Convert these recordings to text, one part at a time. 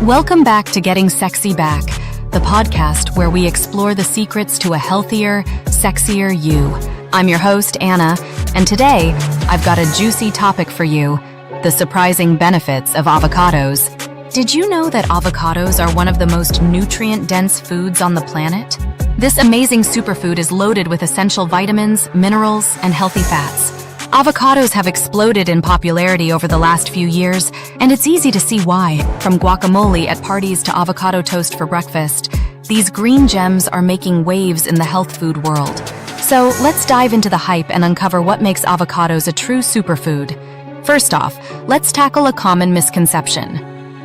Welcome back to Getting Sexy Back, the podcast where we explore the secrets to a healthier, sexier you. I'm your host, Anna, and today I've got a juicy topic for you: the surprising benefits of avocados. Did you know that avocados are one of the most nutrient-dense foods on the planet? This amazing superfood is loaded with essential vitamins, minerals, and healthy fats. Avocados have exploded in popularity over the last few years, and it's easy to see why. From guacamole at parties to avocado toast for breakfast, these green gems are making waves in the health food world. So let's dive into the hype and uncover what makes avocados a true superfood. First off, let's tackle a common misconception.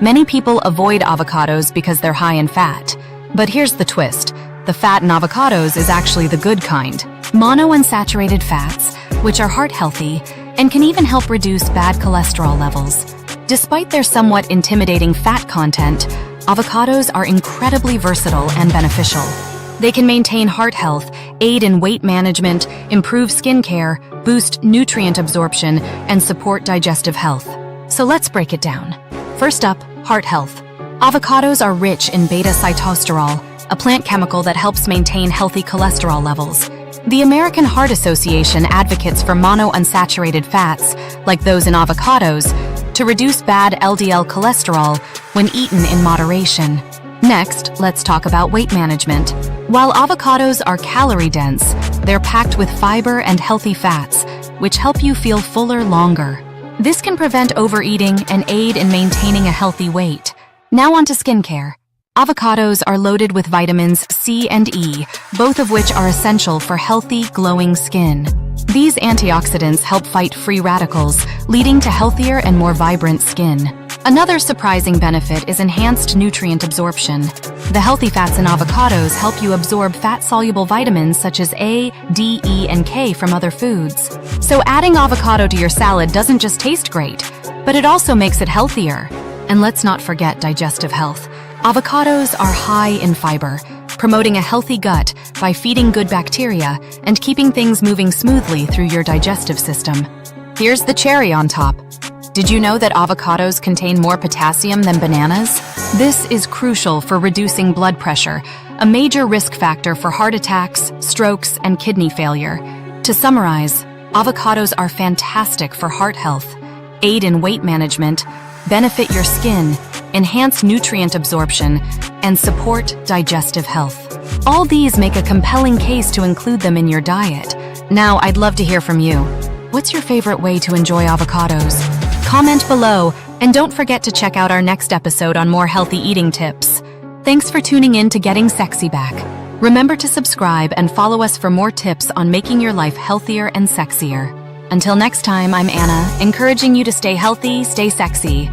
Many people avoid avocados because they're high in fat. But here's the twist: the fat in avocados is actually the good kind. Monounsaturated fats, which are heart healthy and can even help reduce bad cholesterol levels. Despite their somewhat intimidating fat content, avocados are incredibly versatile and beneficial. They can maintain heart health, aid in weight management, improve skin care, boost nutrient absorption, and support digestive health. So let's break it down. First up, heart health. Avocados are rich in beta-sitosterol, a plant chemical that helps maintain healthy cholesterol levels. The American Heart Association advocates for monounsaturated fats, like those in avocados, to reduce bad LDL cholesterol when eaten in moderation. Next, let's talk about weight management. While avocados are calorie-dense, they're packed with fiber and healthy fats, which help you feel fuller longer. This can prevent overeating and aid in maintaining a healthy weight. Now on to skincare. Avocados are loaded with vitamins C and E, both of which are essential for healthy, glowing skin. These antioxidants help fight free radicals, leading to healthier and more vibrant skin. Another surprising benefit is enhanced nutrient absorption. The healthy fats in avocados help you absorb fat-soluble vitamins such as A, D, E, and K from other foods. So adding avocado to your salad doesn't just taste great, but it also makes it healthier. And let's not forget digestive health. Avocados are high in fiber, promoting a healthy gut by feeding good bacteria and keeping things moving smoothly through your digestive system. Here's the cherry on top. Did you know that avocados contain more potassium than bananas? This is crucial for reducing blood pressure, a major risk factor for heart attacks, strokes, and kidney failure. To summarize, avocados are fantastic for heart health, aid in weight management, benefit your skin, enhance nutrient absorption, and support digestive health. All these make a compelling case to include them in your diet. Now, I'd love to hear from you. What's your favorite way to enjoy avocados? Comment below, and don't forget to check out our next episode on more healthy eating tips. Thanks for tuning in to Getting Sexy Back. Remember to subscribe and follow us for more tips on making your life healthier and sexier. Until next time, I'm Anna, encouraging you to stay healthy, stay sexy.